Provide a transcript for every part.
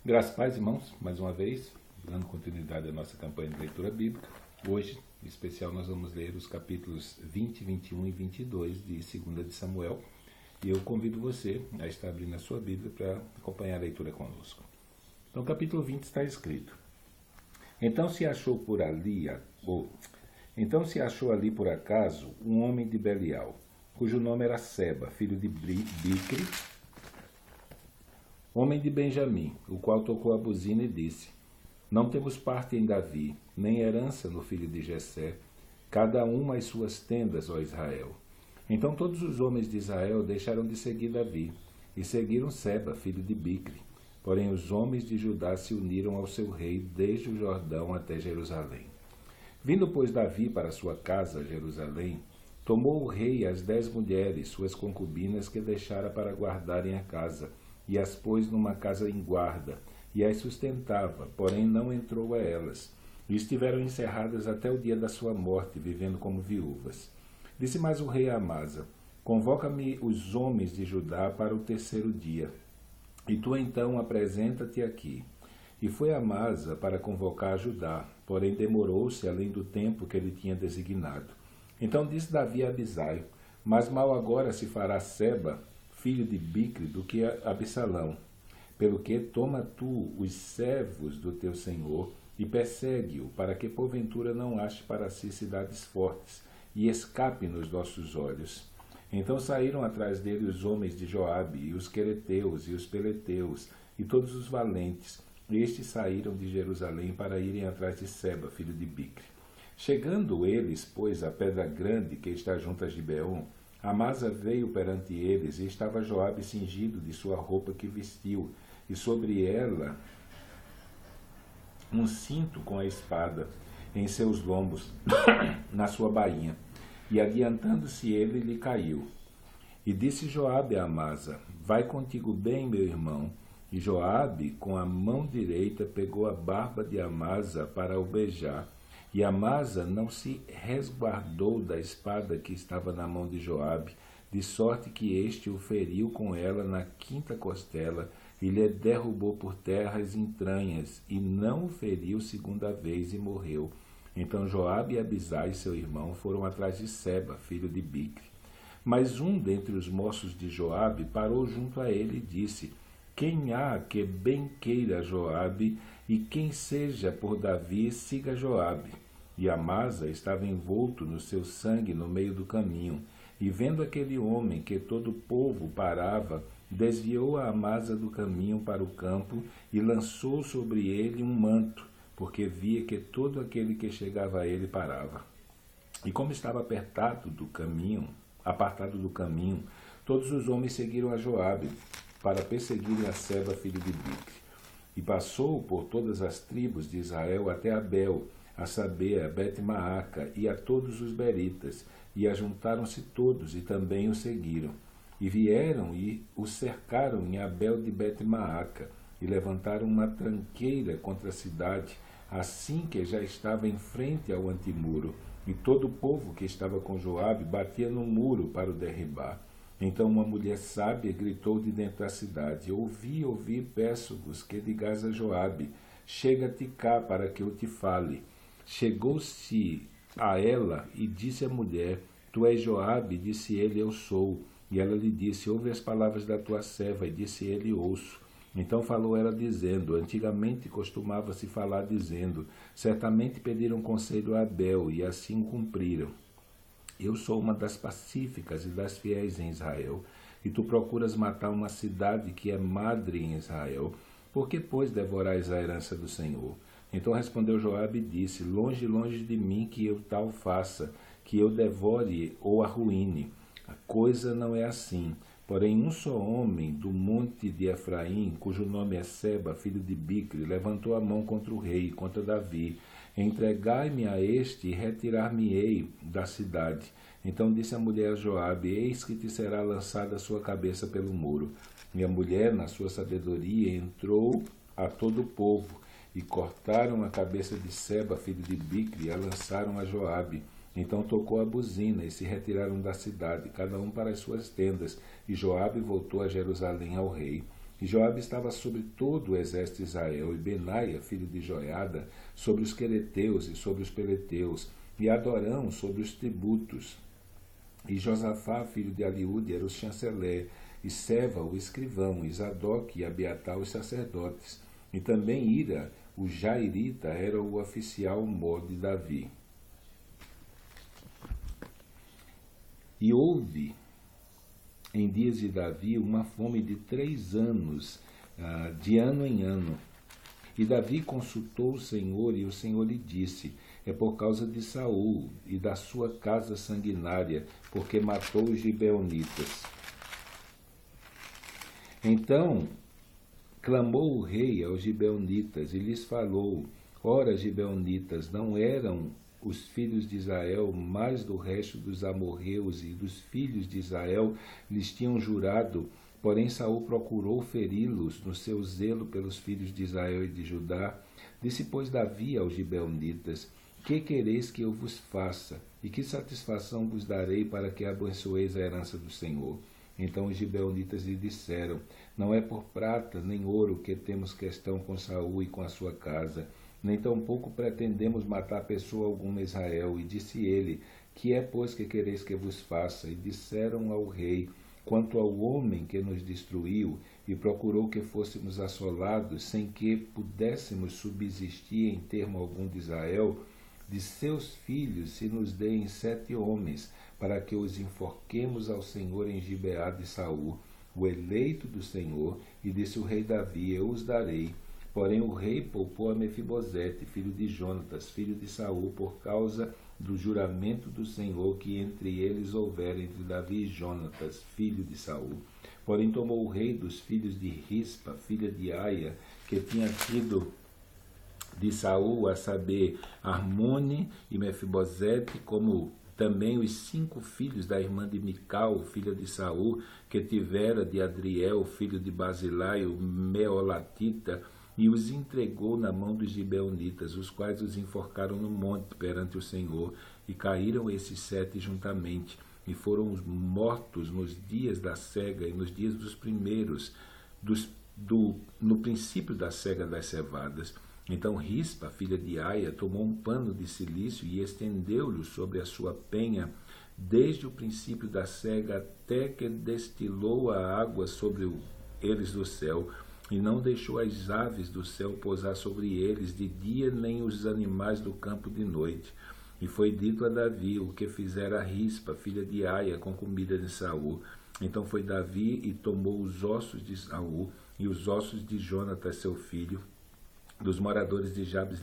Graças a paz, irmãos, mais uma vez, dando continuidade à nossa campanha de leitura bíblica. Hoje, em especial, nós vamos ler os capítulos 20, 21 e 22 de 2 de Samuel. E eu convido você a estar abrindo a sua Bíblia para acompanhar a leitura conosco. Então, capítulo 20 está escrito: Então se achou ali por acaso um homem de Belial, cujo nome era Seba, filho de Bicri, homem de Benjamim, o qual tocou a buzina e disse: Não temos parte em Davi, nem herança no filho de Jessé, cada um às suas tendas, ó Israel. Então todos os homens de Israel deixaram de seguir Davi, e seguiram Seba, filho de Bicri. Porém os homens de Judá se uniram ao seu rei desde o Jordão até Jerusalém. Vindo, pois, Davi para sua casa, Jerusalém, tomou o rei as 10 mulheres, suas concubinas, que deixara para guardarem a casa, e as pôs numa casa em guarda, e as sustentava, porém não entrou a elas. E estiveram encerradas até o dia da sua morte, vivendo como viúvas. Disse mais o rei a Amasa: Convoca-me os homens de Judá para o 3º dia, e tu então apresenta-te aqui. E foi Amasa para convocar Judá, porém demorou-se além do tempo que ele tinha designado. Então disse Davi a Abisai: Mas mal agora se fará Seba, filho de Bicri, do que Absalão. Pelo que toma tu os servos do teu senhor e persegue-o, para que porventura não ache para si cidades fortes e escape nos nossos olhos. Então saíram atrás dele os homens de Joabe, e os quereteus, e os peleteus, e todos os valentes. Estes saíram de Jerusalém para irem atrás de Seba, filho de Bicri. Chegando eles, pois, à pedra grande que está junto a Gibeon, Amasa veio perante eles, e estava Joabe cingido de sua roupa que vestiu, e sobre ela um cinto com a espada em seus lombos, na sua bainha. E adiantando-se ele, lhe caiu. E disse Joabe a Amasa: Vai contigo bem, meu irmão. E Joabe, com a mão direita, pegou a barba de Amasa para o beijar. E Amasa não se resguardou da espada que estava na mão de Joabe, de sorte que este o feriu com ela na 5ª costela, e lhe derrubou por terra as entranhas, e não o feriu 2ª vez, e morreu. Então Joabe e Abisai, seu irmão, foram atrás de Seba, filho de Bicri. Mas um dentre os moços de Joabe parou junto a ele e disse: Quem há que bem queira Joabe, e quem seja por Davi, siga Joabe. E Amasa estava envolto no seu sangue no meio do caminho, e vendo aquele homem que todo o povo parava, desviou a Amasa do caminho para o campo e lançou sobre ele um manto, porque via que todo aquele que chegava a ele parava. E como estava apartado do caminho, todos os homens seguiram a Joabe para perseguirem a Seba, filho de Bicri. E passou por todas as tribos de Israel até Abel, a saber, a Bet-Maaca, e a todos os beritas, e ajuntaram-se todos, e também o seguiram. E vieram e o cercaram em Abel de Bet-Maaca, e levantaram uma tranqueira contra a cidade, assim que já estava em frente ao antemuro, e todo o povo que estava com Joabe batia no muro para o derribar. Então uma mulher sábia gritou de dentro da cidade: Ouvi, peço-vos que digais a Joabe: Chega-te cá para que eu te fale. Chegou-se a ela e disse à mulher: Tu és Joabe? Disse ele: Eu sou. E ela lhe disse: Ouve as palavras da tua serva. E disse ele: Ouço. Então falou ela dizendo: Antigamente costumava-se falar dizendo: Certamente pediram conselho a Abel, e assim cumpriram. Eu sou uma das pacíficas e das fiéis em Israel, e tu procuras matar uma cidade que é madre em Israel. Por que, pois, devorais a herança do Senhor? Então respondeu Joabe e disse: Longe, longe de mim que eu tal faça, que eu devore ou arruíne. A coisa não é assim. Porém um só homem do monte de Efraim, cujo nome é Seba, filho de Bicri, levantou a mão contra o rei, contra Davi. Entregai-me a este e retirar-me-ei da cidade. Então disse a mulher a Joabe: Eis que te será lançada a sua cabeça pelo muro. E a mulher, na sua sabedoria, entrou a todo o povo, e cortaram a cabeça de Seba, filho de Bicri, e a lançaram a Joabe. Então tocou a buzina, e se retiraram da cidade, cada um para as suas tendas, e Joabe voltou a Jerusalém ao rei. E Joabe estava sobre todo o exército de Israel, e Benaia, filho de Joiada, sobre os quereteus e sobre os peleteus, e Adorão sobre os tributos. E Josafá, filho de Aliúde, era o chanceler, e Seva, o escrivão, e Zadok e Abiatar, os sacerdotes. E também Ira, o Jairita, era o oficial mor de Davi. E houve, em dias de Davi, uma fome de 3 anos, de ano em ano. E Davi consultou o Senhor, e o Senhor lhe disse: é por causa de Saul e da sua casa sanguinária, porque matou os gibeonitas. Então clamou o rei aos gibeonitas e lhes falou: ora, gibeonitas, não eram os filhos de Israel mais do resto dos amorreus, e dos filhos de Israel lhes tinham jurado, porém Saul procurou feri-los no seu zelo pelos filhos de Israel e de Judá. Disse, pois, Davi aos gibeonitas: que quereis que eu vos faça? E que satisfação vos darei para que abençoeis a herança do Senhor? Então os gibeonitas lhe disseram: não é por prata nem ouro que temos questão com Saul e com a sua casa, nem tampouco pretendemos matar pessoa alguma em Israel. E disse ele: que é, pois, que quereis que vos faça? E disseram ao rei: quanto ao homem que nos destruiu e procurou que fôssemos assolados, sem que pudéssemos subsistir em termo algum de Israel, de seus filhos se nos deem 7 homens, para que os enforquemos ao Senhor em Gibeá de Saul, o eleito do Senhor. E disse o rei Davi: eu os darei. Porém o rei poupou a Mefibosete, filho de Jonatas, filho de Saul, por causa do juramento do Senhor que entre eles houvera entre Davi e Jonatas, filho de Saul. Porém tomou o rei dos filhos de Rispa, filha de Aia, que tinha tido de Saul, a saber, Armone e Mefibosete, como também os 5 filhos da irmã de Mical, filha de Saul, que tivera de Adriel, filho de Basilai, o Meolatita, e os entregou na mão dos gibeonitas, os quais os enforcaram no monte perante o Senhor, e caíram esses 7 juntamente, e foram mortos nos dias da cega e nos dias dos primeiros, no princípio da cega das cevadas. Então Rispa, filha de Aia, tomou um pano de cilício e estendeu-lhe sobre a sua penha, desde o princípio da cega até que destilou a água sobre eles do céu, e não deixou as aves do céu pousar sobre eles de dia, nem os animais do campo de noite. E foi dito a Davi o que fizera Rispa, filha de Aia, com comida de Saul. Então foi Davi e tomou os ossos de Saul e os ossos de Jonatas, seu filho, dos moradores de Jabes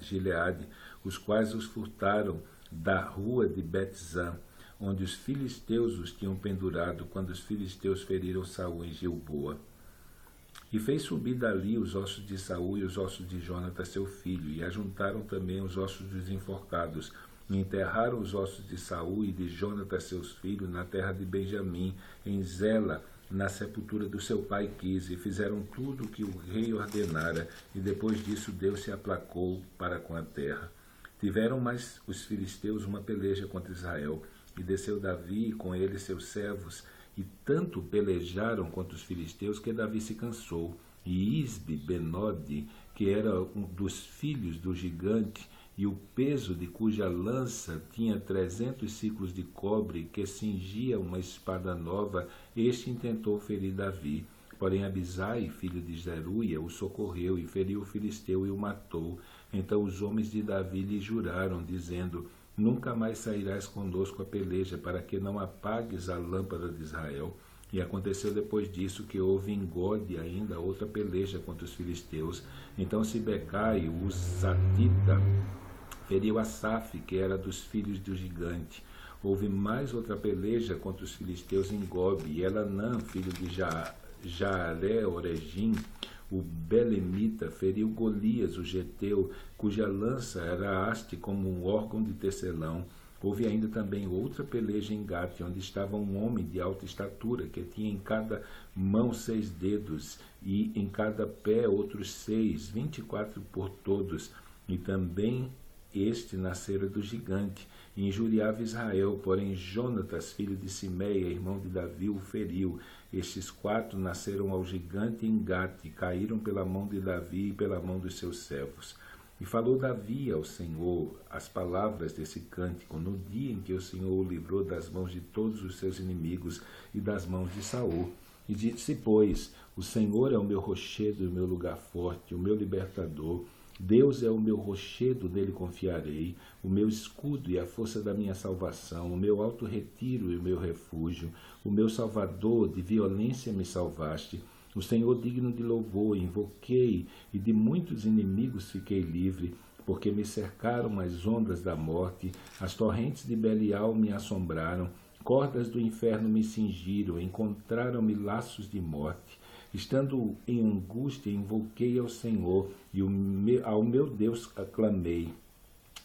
Gileade, os quais os furtaram da rua de Betzã, onde os filisteus os tinham pendurado, quando os filisteus feriram Saul em Gilboa. E fez subir dali os ossos de Saul e os ossos de Jonatas, seu filho, e ajuntaram também os ossos dos enforcados, e enterraram os ossos de Saul e de Jonatas, seus filhos, na terra de Benjamim, em Zela, na sepultura do seu pai Quis, e fizeram tudo o que o rei ordenara, e depois disso Deus se aplacou para com a terra. Tiveram mais os filisteus uma peleja contra Israel, e desceu Davi e com ele seus servos, e tanto pelejaram contra os filisteus que Davi se cansou. E Isbe Benode, que era um dos filhos do gigante, e o peso de cuja lança tinha 300 ciclos de cobre, que cingia uma espada nova, este intentou ferir Davi. Porém Abisai, filho de Zeruia, o socorreu e feriu o filisteu e o matou. Então os homens de Davi lhe juraram, dizendo: nunca mais sairás conosco a peleja, para que não apagues a lâmpada de Israel. E aconteceu depois disso que houve em Gode ainda outra peleja contra os filisteus. Então Sibecai, o Zatita, feriu Asaf, que era dos filhos do gigante. Houve mais outra peleja contra os filisteus em Gobe, e Elanã, filho de Jaare-Oregim, o Belemita, feriu Golias, o geteu, cuja lança era haste como um órgão de tecelão. Houve ainda também outra peleja em Gate, onde estava um homem de alta estatura, que tinha em cada mão 6 dedos, e em cada pé outros 6, 24 por todos. E também este nascera do gigante, e injuriava Israel. Porém Jonatas, filho de Simeia, irmão de Davi, o feriu. Estes 4 nasceram ao gigante em Gate, caíram pela mão de Davi e pela mão dos seus servos. E falou Davi ao Senhor as palavras desse cântico no dia em que o Senhor o livrou das mãos de todos os seus inimigos e das mãos de Saul. E disse, pois, o Senhor é o meu rochedo e o meu lugar forte, o meu libertador. Deus é o meu rochedo, nele confiarei, o meu escudo e a força da minha salvação, o meu alto retiro e o meu refúgio, o meu salvador, de violência me salvaste. O Senhor digno de louvor, invoquei, e de muitos inimigos fiquei livre, porque me cercaram as ondas da morte, as torrentes de Belial me assombraram, cordas do inferno me cingiram, encontraram-me laços de morte. Estando em angústia, invoquei ao Senhor, e ao meu Deus aclamei.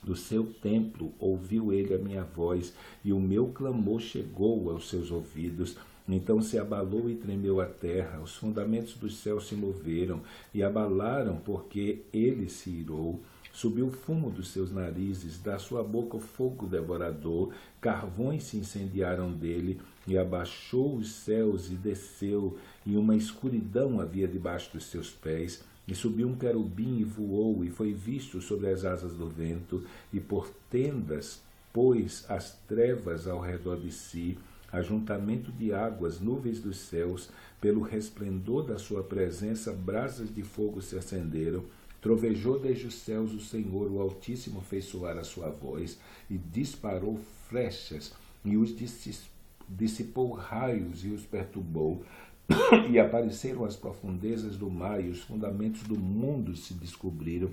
Do seu templo ouviu ele a minha voz, e o meu clamor chegou aos seus ouvidos. Então se abalou e tremeu a terra, os fundamentos dos céus se moveram, e abalaram, porque ele se irou. Subiu o fumo dos seus narizes, da sua boca o fogo devorador, carvões se incendiaram dele, e abaixou os céus e desceu, e uma escuridão havia debaixo dos seus pés. E subiu um querubim e voou, e foi visto sobre as asas do vento, e por tendas pôs as trevas ao redor de si, ajuntamento de águas, nuvens dos céus, pelo resplendor da sua presença, brasas de fogo se acenderam. Trovejou desde os céus o Senhor, o Altíssimo fez soar a sua voz, e disparou flechas, e os dissipou raios, e os perturbou. E apareceram as profundezas do mar, e os fundamentos do mundo se descobriram,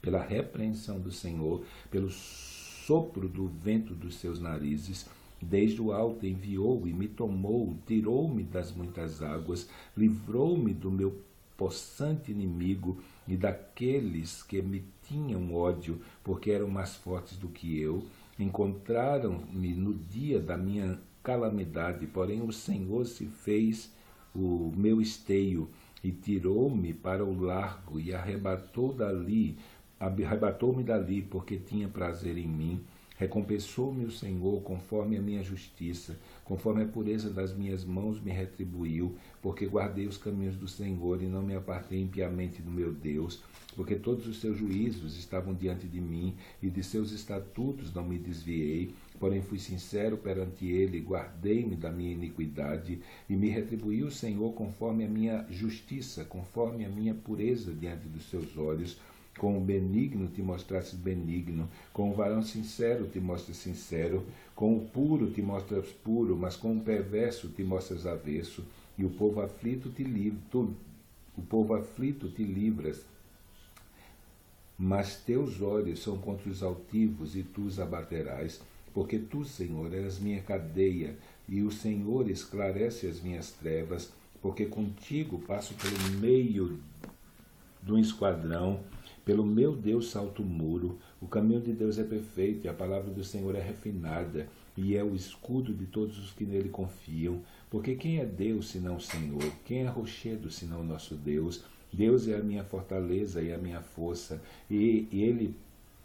pela repreensão do Senhor, pelo sopro do vento dos seus narizes. Desde o alto enviou e me tomou, tirou-me das muitas águas, livrou-me do meu possante inimigo e daqueles que me tinham ódio, porque eram mais fortes do que eu. Encontraram-me no dia da minha calamidade, porém o Senhor se fez o meu esteio e tirou-me para o largo e arrebatou-me dali, porque tinha prazer em mim. Recompensou-me o Senhor conforme a minha justiça, conforme a pureza das minhas mãos me retribuiu, porque guardei os caminhos do Senhor e não me apartei impiamente do meu Deus, porque todos os seus juízos estavam diante de mim e de seus estatutos não me desviei, porém fui sincero perante ele, guardei-me da minha iniquidade e me retribuiu o Senhor conforme a minha justiça, conforme a minha pureza diante dos seus olhos. Com o benigno te mostrastes benigno, com o varão sincero te mostras sincero, com o puro te mostras puro, mas com o perverso te mostras avesso, e o povo aflito te livras. Mas teus olhos são contra os altivos, e tu os abaterás, porque tu, Senhor, és minha cadeia, e o Senhor esclarece as minhas trevas, porque contigo passo pelo meio de um esquadrão. Pelo meu Deus salto o muro, o caminho de Deus é perfeito, e a palavra do Senhor é refinada, e é o escudo de todos os que nele confiam. Porque quem é Deus senão o Senhor? Quem é rochedo senão o nosso Deus? Deus é a minha fortaleza e a minha força, e ele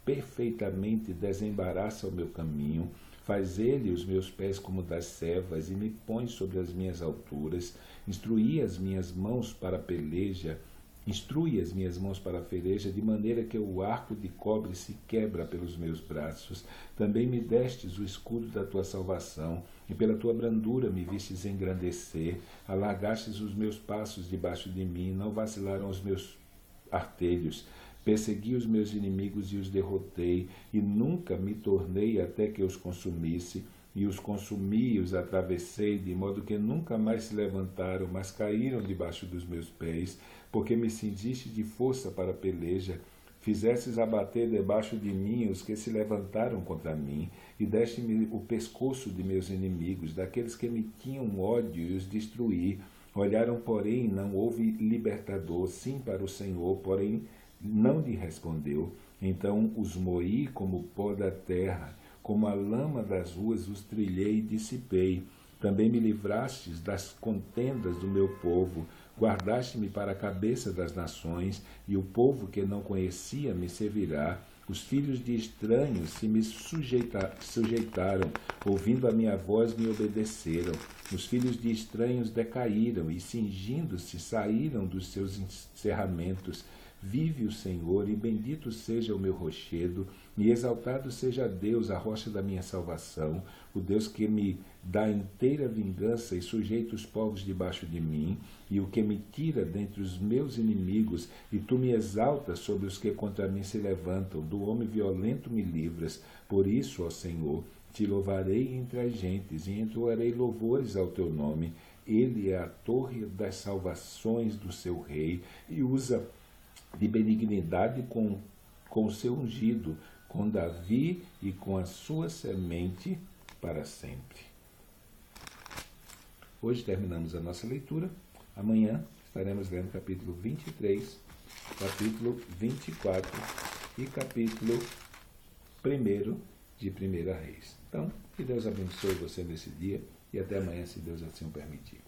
perfeitamente desembaraça o meu caminho. Faz ele os meus pés como das servas, e me põe sobre as minhas alturas. Instrui as minhas mãos para a peleja, de maneira que o arco de cobre se quebra pelos meus braços. Também me destes o escudo da tua salvação, e pela tua brandura me vistes engrandecer. Alargastes os meus passos debaixo de mim, não vacilaram os meus artelhos. Persegui os meus inimigos e os derrotei, e nunca me tornei até que os consumisse. E os consumi e os atravessei, de modo que nunca mais se levantaram, mas caíram debaixo dos meus pés, porque me cingiste de força para a peleja, fizestes abater debaixo de mim os que se levantaram contra mim, e deste-me o pescoço de meus inimigos, daqueles que me tinham ódio, e os destruí. Olharam, porém, não houve libertador, sim para o Senhor, porém não lhe respondeu. Então os moí como pó da terra, como a lama das ruas os trilhei e dissipei. Também me livrastes das contendas do meu povo, guardaste-me para a cabeça das nações, e o povo que não conhecia me servirá. Os filhos de estranhos se me sujeitaram, ouvindo a minha voz me obedeceram. Os filhos de estranhos decaíram e, cingindo-se, saíram dos seus encerramentos. Vive o Senhor, e bendito seja o meu rochedo, e exaltado seja Deus, a rocha da minha salvação, o Deus que me dá inteira vingança e sujeita os povos debaixo de mim, e o que me tira dentre os meus inimigos, e tu me exaltas sobre os que contra mim se levantam, do homem violento me livras. Por isso, ó Senhor, te louvarei entre as gentes, e entoarei louvores ao teu nome. Ele é a torre das salvações do seu rei, e usa de benignidade com o seu ungido, com Davi e com a sua semente para sempre. Hoje terminamos a nossa leitura. Amanhã estaremos lendo capítulo 23, capítulo 24 e capítulo 1 de 1 Reis. Então, que Deus abençoe você nesse dia e até amanhã, se Deus assim o permitir.